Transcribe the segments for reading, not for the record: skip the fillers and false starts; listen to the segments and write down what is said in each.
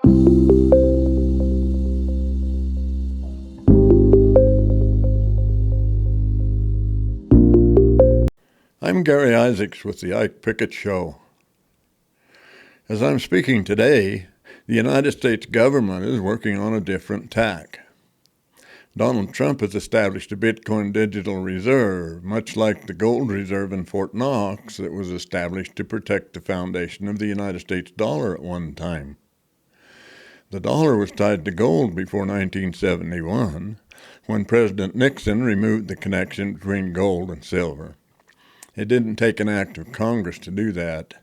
I'm Gary Isaacs with the Ike Pickett Show. As I'm speaking today, the United States government is working on a different tack. Donald Trump has established a Bitcoin digital reserve, much like the gold reserve in Fort Knox that was established to protect the foundation of the United States dollar at one time. The dollar was tied to gold before 1971, when President Nixon removed the connection between gold and silver. It didn't take an act of Congress to do that.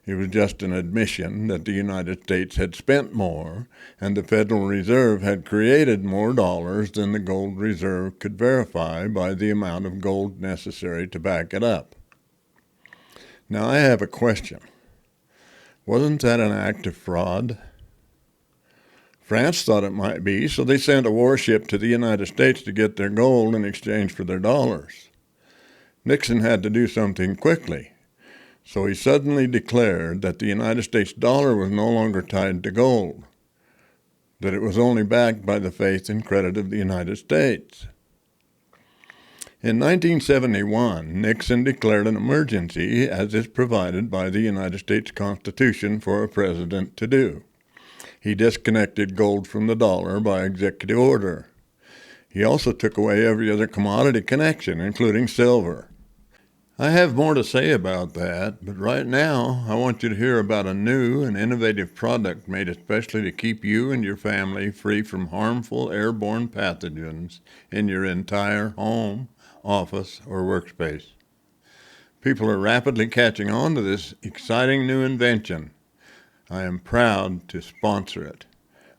It was just an admission that the United States had spent more, and the Federal Reserve had created more dollars than the gold reserve could verify by the amount of gold necessary to back it up. Now I have a question. Wasn't that an act of fraud? France thought it might be, so they sent a warship to the United States to get their gold in exchange for their dollars. Nixon had to do something quickly. So he suddenly declared that the United States dollar was no longer tied to gold, that it was only backed by the faith and credit of the United States. In 1971, Nixon declared an emergency, as is provided by the United States Constitution for a president to do. He disconnected gold from the dollar by executive order. He also took away every other commodity connection, including silver. I have more to say about that, but right now I want you to hear about a new and innovative product made especially to keep you and your family free from harmful airborne pathogens in your entire home, office, or workspace. People are rapidly catching on to this exciting new invention. I am proud to sponsor it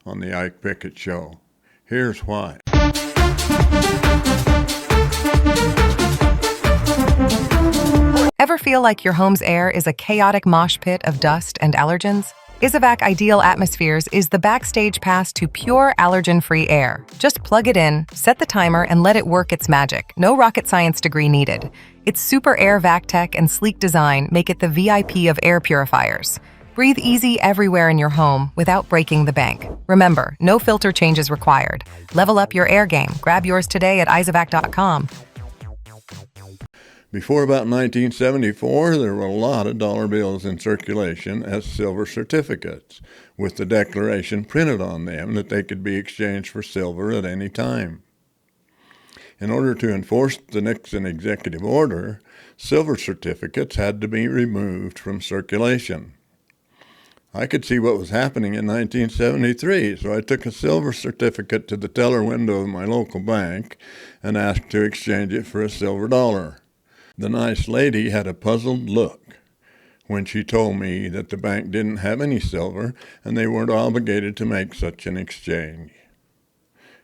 on the Ike Pickett Show. Here's why. Ever feel like your home's air is a chaotic mosh pit of dust and allergens? Isavac Ideal Atmospheres is the backstage pass to pure allergen-free air. Just plug it in, set the timer, and let it work its magic. No rocket science degree needed. Its super air vac tech and sleek design make it the VIP of air purifiers. Breathe easy everywhere in your home without breaking the bank. Remember, no filter changes required. Level up your air game. Grab yours today at isavac.com. Before about 1974, there were a lot of dollar bills in circulation as silver certificates, with the declaration printed on them that they could be exchanged for silver at any time. In order to enforce the Nixon executive order, silver certificates had to be removed from circulation. I could see what was happening in 1973, so I took a silver certificate to the teller window of my local bank and asked to exchange it for a silver dollar. The nice lady had a puzzled look when she told me that the bank didn't have any silver and they weren't obligated to make such an exchange.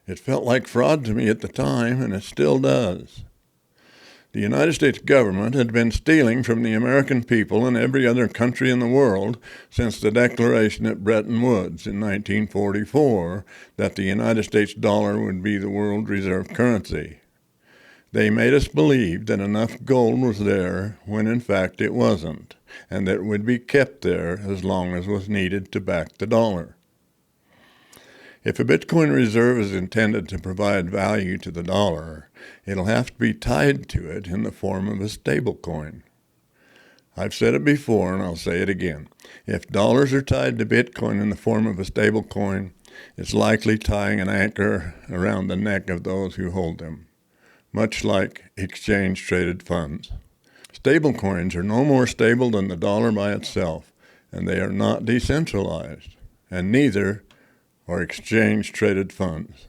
It felt like fraud to me at the time, and it still does. The United States government had been stealing from the American people and every other country in the world since the declaration at Bretton Woods in 1944 that the United States dollar would be the world reserve currency. They made us believe that enough gold was there when in fact it wasn't, and that it would be kept there as long as was needed to back the dollar. If a Bitcoin reserve is intended to provide value to the dollar, it'll have to be tied to it in the form of a stablecoin. I've said it before and I'll say it again. If dollars are tied to Bitcoin in the form of a stablecoin, it's likely tying an anchor around the neck of those who hold them, much like exchange-traded funds. Stablecoins are no more stable than the dollar by itself, and they are not decentralized, and neither are exchange-traded funds.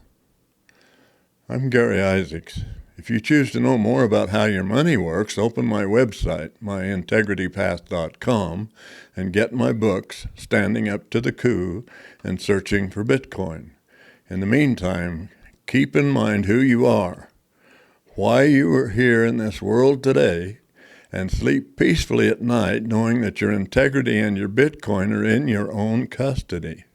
I'm Gary Isaacs. If you choose to know more about how your money works, open my website, myintegritypath.com, and get my books, Standing Up to the Coup and Searching for Bitcoin. In the meantime, keep in mind who you are, why you are here in this world today, and sleep peacefully at night knowing that your integrity and your Bitcoin are in your own custody.